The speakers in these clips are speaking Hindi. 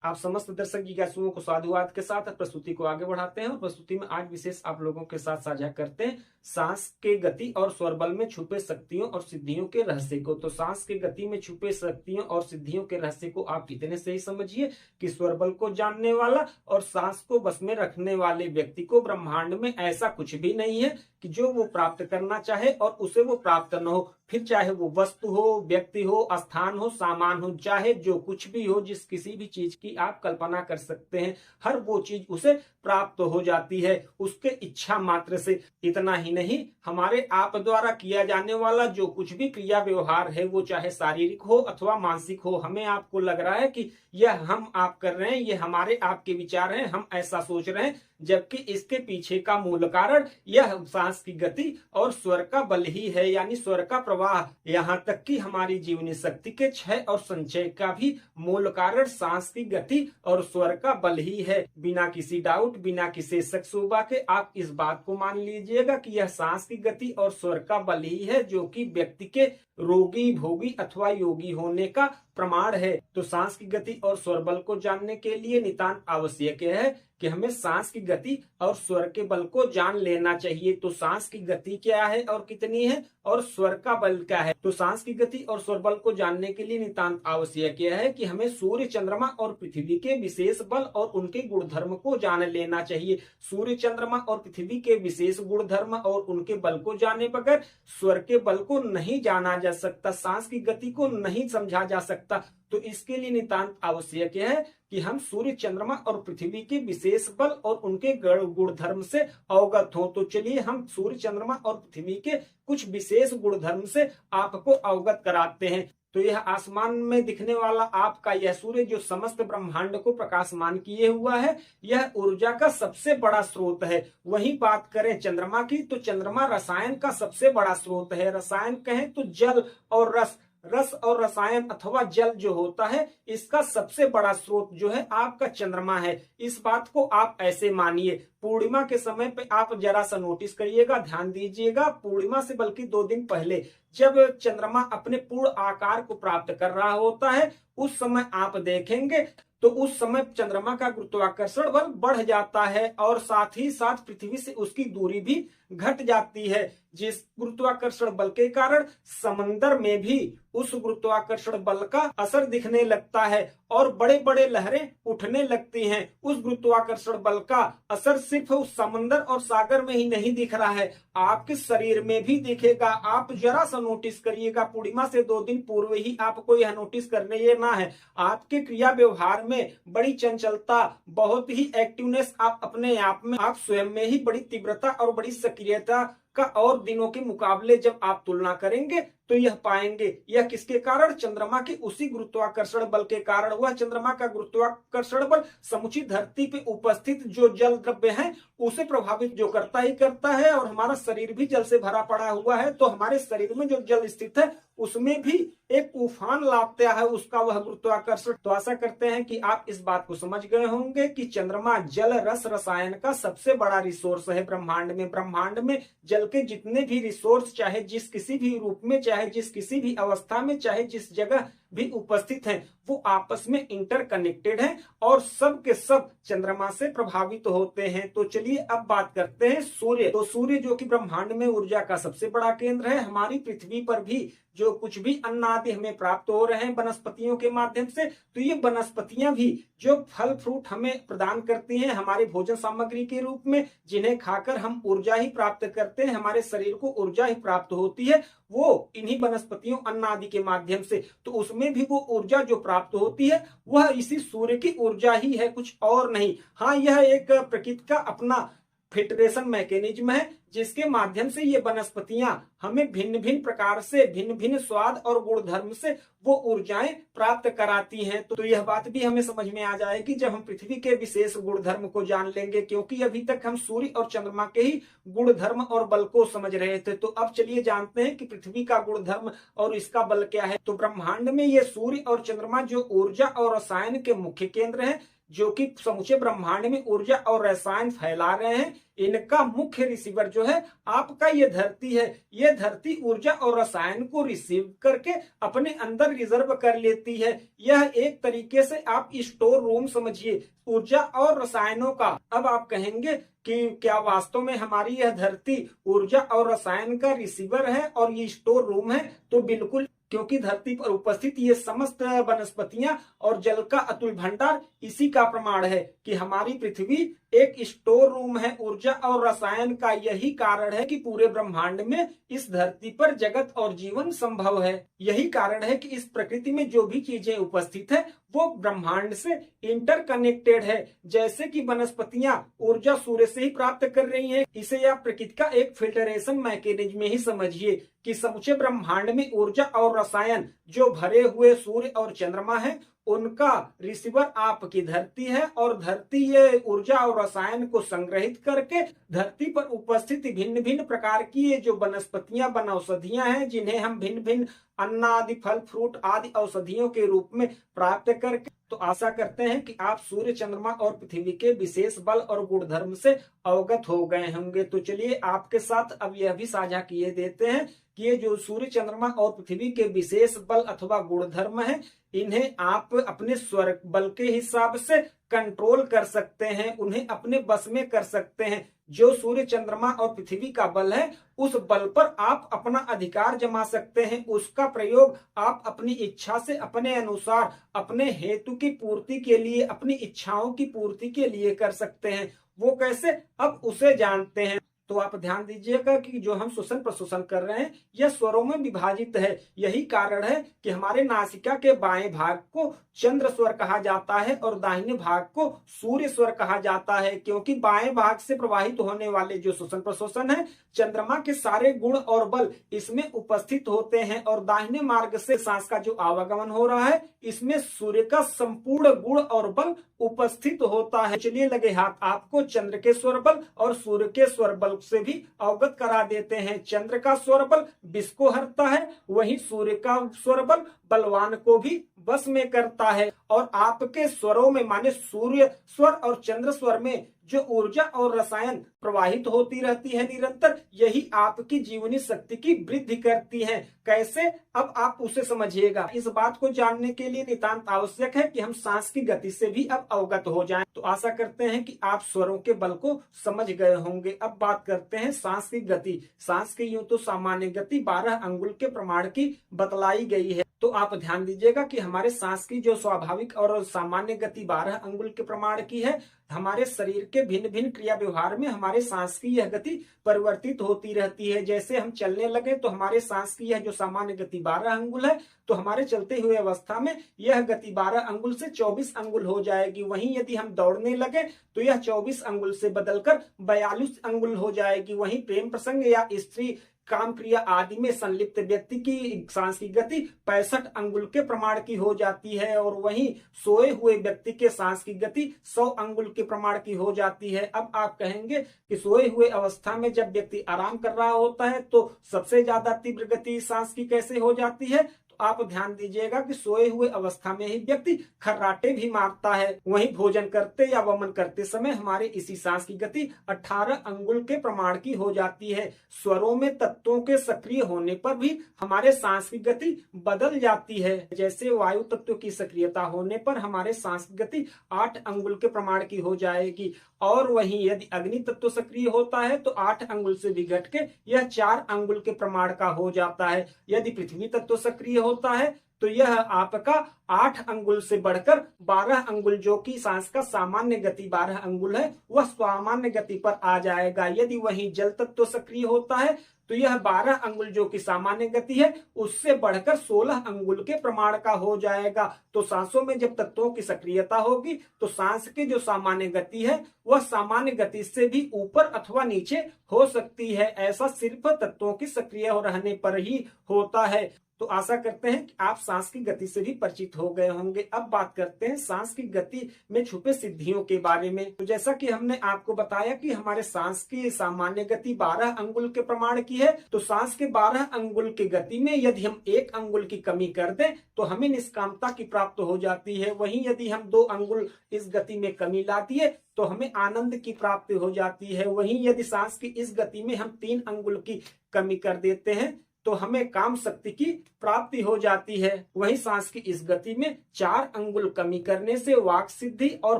आप समस्त दर्शक जिज्ञासुओं को साधुवाद के साथ प्रस्तुति को आगे बढ़ाते हैं और प्रस्तुति में आज विशेष आप लोगों के साथ साझा करते हैं सांस के गति और स्वर बल में छुपे शक्तियों और सिद्धियों के रहस्य को। तो सांस के गति में छुपे शक्तियों और सिद्धियों के रहस्य को आप इतने से ही समझिए कि स्वर बल को जानने वाला और सांस को बस में रखने वाले व्यक्ति को ब्रह्मांड में ऐसा कुछ भी नहीं है कि जो वो प्राप्त करना चाहे और उसे वो प्राप्त न हो। फिर चाहे वो वस्तु हो, व्यक्ति हो, स्थान हो, सामान हो, चाहे जो कुछ भी हो, जिस किसी भी चीज की आप कल्पना कर सकते हैं, हर वो चीज उसे प्राप्त हो जाती है उसके इच्छा मात्र से। इतना ही नहीं, हमारे आप द्वारा किया जाने वाला जो कुछ भी क्रिया व्यवहार है, वो चाहे शारीरिक हो अथवा मानसिक हो, हमें आपको लग रहा है कि यह हम आप कर रहे हैं, ये हमारे आपके विचार हैं, हम ऐसा सोच रहे हैं, जबकि इसके पीछे का मूल कारण यह सांस की गति और स्वर का बल ही है, यानी स्वर का प्रवाह। यहाँ तक कि हमारी जीवनी शक्ति के क्षय और संचय का भी मूल कारण सांस की गति और स्वर का बल ही है। बिना किसी डाउट, बिना किसी शक शुबा के आप इस बात को मान लीजिएगा कि यह सांस की गति और स्वर का बल ही है जो कि व्यक्ति के रोगी, भोगी अथवा योगी होने का प्रमाण है। तो सांस की गति और स्वर बल को जानने के लिए नितांत आवश्यक है कि हमें सांस की गति और स्वर के बल को जान लेना चाहिए। तो सांस की गति क्या है और कितनी है, और स्वर का बल क्या है। तो सांस की गति और स्वर बल को जानने के लिए नितांत आवश्यक है कि हमें सूर्य, चंद्रमा और पृथ्वी के विशेष बल और उनके गुणधर्म को जान लेना चाहिए। सूर्य, चंद्रमा और पृथ्वी के विशेष गुणधर्म और उनके बल को जाने बगैर स्वर के बल को नहीं जाना जा सकता, सांस की गति को नहीं समझा जा सकता। तो इसके लिए नितांत आवश्यक है कि हम सूर्य, चंद्रमा और पृथ्वी के विशेष बल और उनके गुणधर्म से अवगत हो। तो चलिए हम सूर्य, चंद्रमा और पृथ्वी के कुछ विशेष गुणधर्म से आपको अवगत कराते हैं। तो यह आसमान में दिखने वाला आपका यह सूर्य जो समस्त ब्रह्मांड को प्रकाशमान किए हुआ है, यह ऊर्जा का सबसे बड़ा स्रोत है। वहीं बात करें चंद्रमा की, तो चंद्रमा रसायन का सबसे बड़ा स्रोत है। रसायन कहें तो जल और रस और रसायन अथवा जल जो होता है, इसका सबसे बड़ा स्रोत जो है आपका चंद्रमा है। इस बात को आप ऐसे मानिए। पूर्णिमा के समय पे आप जरा सा नोटिस करिएगा, ध्यान दीजिएगा, पूर्णिमा से बल्कि 2 दिन पहले जब चंद्रमा अपने पूर्ण आकार को प्राप्त कर रहा होता है, उस समय आप देखेंगे तो उस समय चंद्रमा का गुरुत्वाकर्षण बल बढ़ जाता है और साथ ही साथ पृथ्वी से उसकी दूरी भी घट जाती है, जिस गुरुत्वाकर्षण बल के कारण समंदर में भी उस गुरुत्वाकर्षण बल का असर दिखने लगता है और बड़े बड़े लहरें उठने लगती हैं। उस गुरुत्वाकर्षण बल का असर सिर्फ उस समंदर और सागर में ही नहीं दिख रहा है, आपके शरीर में भी दिखेगा। आप जरा सा नोटिस करिएगा, पूर्णिमा से 2 दिन पूर्व ही आपको यह नोटिस करने ये ना है, आपके क्रिया व्यवहार में बड़ी चंचलता, बहुत ही एक्टिवनेस आप अपने आप में, आप स्वयं में ही बड़ी तीव्रता और बड़ी सक्रियता का और दिनों के मुकाबले जब आप तुलना करेंगे तो यह पाएंगे। यह किसके कारण? चंद्रमा के उसी गुरुत्वाकर्षण बल के कारण। वह चंद्रमा का गुरुत्वाकर्षण बल समुची धरती पे उपस्थित जो जल द्रव्य हैं उसे प्रभावित जो करता ही करता है, और हमारा शरीर भी जल से भरा पड़ा हुआ है, तो हमारे शरीर में जो जल स्थित है उसमें भी एक उफान लाता है उसका वह गुरुत्वाकर्षण। तो आशा करते हैं कि आप इस बात को समझ गए होंगे कि चंद्रमा जल, रस, रसायन का सबसे बड़ा रिसोर्स है ब्रह्मांड में। ब्रह्मांड में जल के जितने भी रिसोर्स, चाहे जिस किसी भी रूप में, चाहे जिस किसी भी अवस्था में, चाहे जिस जगह भी उपस्थित हैं, वो आपस में इंटरकनेक्टेड हैं और सब के सब चंद्रमा से प्रभावित होते हैं। तो चलिए अब बात करते हैं सूर्य। तो सूर्य जो कि ब्रह्मांड में ऊर्जा का सबसे बड़ा केंद्र है, हमारी पृथ्वी पर भी जो कुछ भी अन्न आदि हमें प्राप्त हो रहे हैं वनस्पतियों के माध्यम से, तो ये वनस्पतियां भी जो फल फ्रूट हमें प्रदान करती हैं हमारे भोजन सामग्री के रूप में, जिन्हें खाकर हम ऊर्जा ही प्राप्त करते हैं, हमारे शरीर को ऊर्जा ही प्राप्त होती है, वो इन्हीं वनस्पतियों, अन्न आदि के माध्यम से। तो उसमें भी वो ऊर्जा जो प्राप्त होती है वह इसी सूर्य की ऊर्जा ही है, कुछ और नहीं। हाँ, यह एक प्रकृति का अपना फिल्ट्रेशन मैकेनिज्म है जिसके माध्यम से ये वनस्पतियां हमें भिन्न भिन्न प्रकार से, भिन्न भिन्न स्वाद और गुणधर्म से वो ऊर्जाएं प्राप्त कराती हैं। तो यह बात भी हमें समझ में आ जाएगी जब हम पृथ्वी के विशेष गुणधर्म को जान लेंगे, क्योंकि अभी तक हम सूर्य और चंद्रमा के ही गुणधर्म और बल को समझ रहे थे। तो अब चलिए जानते हैं कि पृथ्वी का गुणधर्म और इसका बल क्या है। तो ब्रह्मांड में ये सूर्य और चंद्रमा जो ऊर्जा और रसायन के मुख्य केंद्र है, जो कि समूचे ब्रह्मांड में ऊर्जा और रसायन फैला रहे हैं, इनका मुख्य रिसीवर जो है आपका ये धरती है। ये धरती ऊर्जा और रसायन को रिसीव करके अपने अंदर रिजर्व कर लेती है। यह एक तरीके से आप स्टोर रूम समझिए ऊर्जा और रसायनों का। अब आप कहेंगे कि क्या वास्तव में हमारी यह धरती ऊर्जा और रसायन का रिसीवर है और ये स्टोर रूम है? तो बिल्कुल, क्योंकि धरती पर उपस्थित ये समस्त वनस्पतियां और जल का अतुल भंडार इसी का प्रमाण है कि हमारी पृथ्वी एक स्टोर रूम है ऊर्जा और रसायन का। यही कारण है कि पूरे ब्रह्मांड में इस धरती पर जगत और जीवन संभव है। यही कारण है कि इस प्रकृति में जो भी चीजें उपस्थित है वो ब्रह्मांड से इंटरकनेक्टेड है। जैसे कि वनस्पतियां ऊर्जा सूर्य से ही प्राप्त कर रही हैं, इसे आप प्रकृति का एक फिल्टरेशन मैकेनिज्म ही समझिए कि समूचे ब्रह्मांड में ऊर्जा और रसायन जो भरे हुए सूर्य और चंद्रमा है उनका रिसीवर आपकी धरती है, और धरती ये ऊर्जा और रसायन को संग्रहित करके धरती पर उपस्थित भिन्न भिन्न प्रकार की ये जो वनस्पतियां वनौषधियां हैं, जिन्हें हम भिन्न भिन्न अन्न आदि फल फ्रूट आदि औषधियों के रूप में प्राप्त करके, तो आशा करते हैं कि आप सूर्य चंद्रमा और पृथ्वी के विशेष बल और गुणधर्म से अवगत हो गए होंगे। तो चलिए आपके साथ अब यह भी साझा किए देते हैं कि ये जो सूर्य चंद्रमा और पृथ्वी के विशेष बल अथवा गुणधर्म है, इन्हें आप अपने स्वर बल के हिसाब से कंट्रोल कर सकते हैं, उन्हें अपने बस में कर सकते हैं। जो सूर्य चंद्रमा और पृथ्वी का बल है उस बल पर आप अपना अधिकार जमा सकते हैं। उसका प्रयोग आप अपनी इच्छा से अपने अनुसार अपने हेतु की पूर्ति के लिए, अपनी इच्छाओं की पूर्ति के लिए कर सकते हैं। वो कैसे, अब उसे जानते हैं। तो आप ध्यान दीजिएगा कि जो हम श्वसन प्रश्वसन कर रहे हैं यह स्वरों में विभाजित है। यही कारण है कि हमारे नासिका के बाएं भाग को चंद्र स्वर कहा जाता है और दाहिने भाग को सूर्य स्वर कहा जाता है, क्योंकि बाएं भाग से प्रवाहित होने वाले जो श्वसन प्रश्वसन है, चंद्रमा के सारे गुण और बल इसमें उपस्थित होते हैं, और दाहिने मार्ग से सांस का जो आवागमन हो रहा है इसमें सूर्य का संपूर्ण गुण और बल उपस्थित होता है। चलिए लगे हाथ आपको चंद्र के स्वर बल और सूर्य के स्वर बल से भी अवगत करा देते हैं। चंद्र का स्वर बल विष को हरता है, वहीं सूर्य का स्वर बल बलवान को भी बस में करता है। और आपके स्वरों में माने सूर्य स्वर और चंद्र स्वर में जो ऊर्जा और रसायन प्रवाहित होती रहती है निरंतर, यही आपकी जीवनी शक्ति की वृद्धि करती है। कैसे, अब आप उसे समझिएगा। इस बात को जानने के लिए नितांत आवश्यक है कि हम सांस की गति से भी अब अवगत हो जाएं। तो आशा करते हैं कि आप स्वरों के बल को समझ गए होंगे। अब बात करते हैं सांस की गति। सांस की यूं तो सामान्य गति 12 अंगुल के प्रमाण की बतलाई गई है। तो आप ध्यान दीजिएगा कि हमारे सांस की जो स्वाभाविक और सामान्य गति 12 अंगुल के प्रमाण की है। हमारे शरीर के भिन्न भिन्न क्रिया व्यवहार में हमारे सांस की यह गति परिवर्तित होती रहती है। जैसे हम चलने लगे तो हमारे सांस की यह जो सामान्य गति 12 अंगुल है, तो हमारे चलते हुए अवस्था में यह गति 12 अंगुल से 24 अंगुल हो जाएगी। वहीं यदि हम दौड़ने लगे तो यह 24 अंगुल से बदलकर 42 अंगुल हो जाएगी। वहीं प्रेम प्रसंग या स्त्री काम क्रिया आदि में संलिप्त व्यक्ति की सांस की गति 65 अंगुल के प्रमाण की हो जाती है, और वहीं सोए हुए व्यक्ति के सांस की गति 100 अंगुल के प्रमाण की हो जाती है। अब आप कहेंगे कि सोए हुए अवस्था में जब व्यक्ति आराम कर रहा होता है तो सबसे ज्यादा तीव्र गति सांस की कैसे हो जाती है? आप ध्यान दीजिएगा कि सोए हुए अवस्था में ही व्यक्ति खर्राटे भी मारता है। वहीं भोजन करते या वमन करते समय हमारे इसी सांस की गति 18 अंगुल के प्रमाण की हो जाती है। स्वरों में तत्वों के सक्रिय होने पर भी हमारे सांस की गति बदल जाती है। जैसे वायु तत्व की सक्रियता होने पर हमारे सांस की गति 8 अंगुल के प्रमाण की हो जाएगी, और वहीं यदि अग्नि तत्व सक्रिय होता है तो 8 अंगुल से भी घट के यह 4 अंगुल के प्रमाण का हो जाता है। यदि पृथ्वी तत्व सक्रिय होता है तो यह आपका 8 अंगुल से बढ़कर 12 अंगुल, जो कि सांस का सामान्य गति 12 अंगुल है, वह सामान्य गति पर आ जाएगा। यदि वहीं जल तत्व सक्रिय होता है तो यह 12 अंगुल जो कि सामान्य गति है उससे बढ़कर 16 अंगुल के प्रमाण का हो जाएगा। तो सांसों में जब तत्वों की सक्रियता होगी तो सांस की जो सामान्य गति है वह सामान्य गति से भी ऊपर अथवा नीचे हो सकती है। ऐसा सिर्फ तत्वों की सक्रिय रहने पर ही होता है। तो आशा करते हैं कि आप सांस की गति से भी परिचित हो गए होंगे। अब बात करते हैं सांस की गति में छुपे सिद्धियों के बारे में। तो जैसा कि हमने आपको बताया कि हमारे सांस की सामान्य गति 12 अंगुल के प्रमाण की है, तो सांस के 12 अंगुल की गति में यदि हम 1 अंगुल की कमी कर दें तो हमें निष्कामता की प्राप्त हो जाती है। वहीं यदि हम 2 अंगुल इस गति में कमी ला दिए तो हमें आनंद की प्राप्ति हो जाती है। वहीं यदि सांस की इस गति में हम 3 अंगुल की कमी कर देते हैं तो हमें काम शक्ति की प्राप्ति हो जाती है। वहीं सांस की इस गति में 4 अंगुल कमी करने से वाक सिद्धि और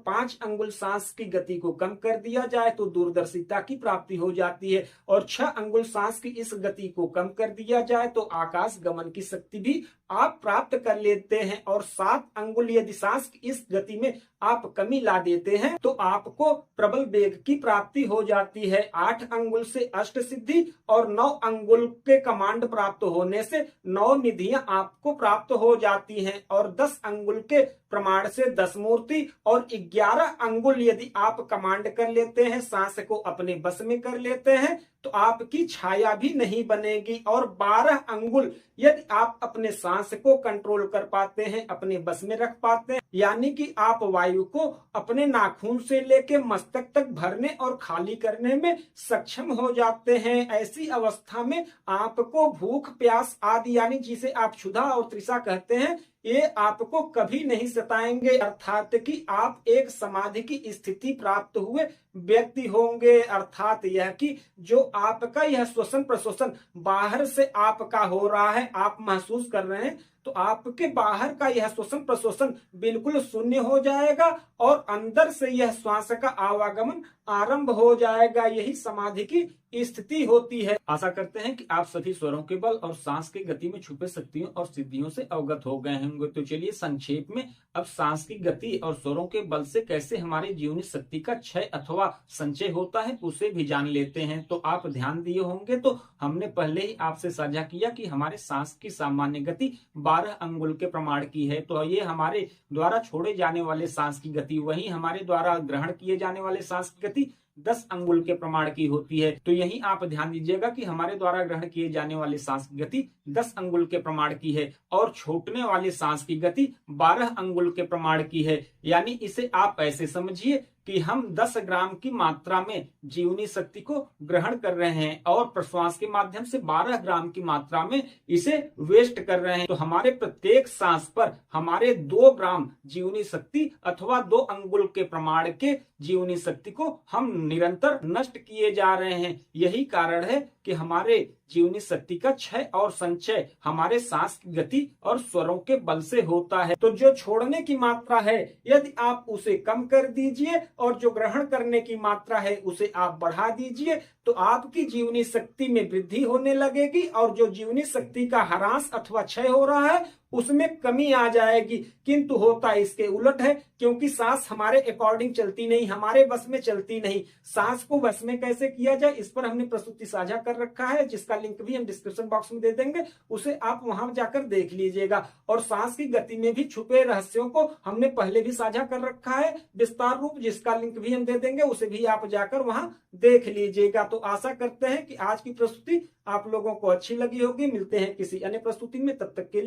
5 अंगुल सांस की गति को कम कर दिया जाए तो दूरदर्शिता की प्राप्ति हो जाती है। और 6 अंगुल सांस की इस गति को कम कर दिया जाए तो आकाश गमन की शक्ति भी आप प्राप्त कर लेते हैं। और 7 अंगुल यदि सांस की इस गति में आप कमी ला देते हैं तो आपको प्रबल वेग की प्राप्ति हो जाती है। 8 अंगुल से अष्ट सिद्धि और 9 अंगुल के कमांड प्राप्त होने से 9 निधियां आपको प्राप्त हो जाती हैं। और 10 अंगुल के प्रमाण से 10 मूर्ति और 11 अंगुल यदि आप कमांड कर लेते हैं, सांस को अपने बस में कर लेते हैं तो आपकी छाया भी नहीं बनेगी। और 12 अंगुल यदि आप अपने सांस को कंट्रोल कर पाते हैं, अपने बस में रख पाते हैं, यानी कि आप वायु को अपने नाखून से लेके मस्तक तक भरने और खाली करने में सक्षम हो जाते हैं। ऐसी अवस्था में आपको भूख प्यास आदि यानी जिसे आप क्षुधा और तृषा कहते हैं ये आपको कभी नहीं सताएंगे, अर्थात कि आप एक समाधि की स्थिति प्राप्त हुए व्यक्ति होंगे। अर्थात यह कि जो आपका यह श्वसन प्रश्वसन बाहर से आपका हो रहा है, आप महसूस कर रहे हैं, तो आपके बाहर का यह श्वसन प्रश्वसन बिल्कुल शून्य हो जाएगा और अंदर से यह श्वास का आवागमन आरंभ हो जाएगा। यही समाधि की स्थिति होती है। आशा करते हैं कि आप सभी स्वरों के बल और सांस की गति में छुपे शक्तियों और सिद्धियों से अवगत हो गए होंगे। तो चलिए संक्षेप में अब सांस की गति और स्वरों के बल से कैसे हमारी जीवनी शक्ति का क्षय अथवा संचय होता है उसे भी जान लेते हैं। तो आप ध्यान दिए होंगे तो हमने पहले ही आपसे साझा किया कि हमारे सांस की सामान्य गति 12 अंगुल के प्रमाण की है। तो ये हमारे द्वारा छोड़े जाने वाले सांस की गति, वहीं हमारे द्वारा ग्रहण किए जाने वाले सांस की गति 10 अंगुल के प्रमाण की होती है। तो यही आप ध्यान दीजिएगा कि हमारे द्वारा ग्रहण किए जाने वाले सांस की गति 10 अंगुल के प्रमाण की है और छोड़ने वाले सांस की गति 12 अंगुल के प्रमाण की है। यानी इसे आप ऐसे समझिए कि हम 10 ग्राम की मात्रा में जीवनी शक्ति को ग्रहण कर रहे हैं और प्रश्वास के माध्यम से 12 ग्राम की मात्रा में इसे वेस्ट कर रहे हैं। तो हमारे प्रत्येक सांस पर हमारे 2 ग्राम जीवनी शक्ति अथवा 2 अंगुल के प्रमाण के जीवनी शक्ति को हम निरंतर नष्ट किए जा रहे हैं। यही कारण है कि हमारे जीवनी शक्ति का क्षय और संचय हमारे सांस की गति और स्वरों के बल से होता है। तो जो छोड़ने की मात्रा है यदि आप उसे कम कर दीजिए और जो ग्रहण करने की मात्रा है उसे आप बढ़ा दीजिए तो आपकी जीवनी शक्ति में वृद्धि होने लगेगी और जो जीवनी शक्ति का ह्रास अथवा क्षय हो रहा है उसमें कमी आ जाएगी। किंतु होता इसके उलट है, क्योंकि सांस हमारे अकॉर्डिंग चलती नहीं, हमारे बस में चलती नहीं। सांस को बस में कैसे किया जाए इस पर हमने प्रस्तुति साझा कर रखा है, जिसका लिंक भी हम डिस्क्रिप्शन बॉक्स में दे देंगे, उसे आप वहां जाकर देख लीजिएगा। और सांस की गति में भी छुपे रहस्यों को हमने पहले भी साझा कर रखा है विस्तार रूप, जिसका लिंक भी हम दे देंगे, उसे भी आप जाकर वहां देख लीजिएगा। तो आशा करते हैं कि आज की प्रस्तुति आप लोगों को अच्छी लगी होगी। मिलते हैं किसी अन्य प्रस्तुति में, तब तक के लिए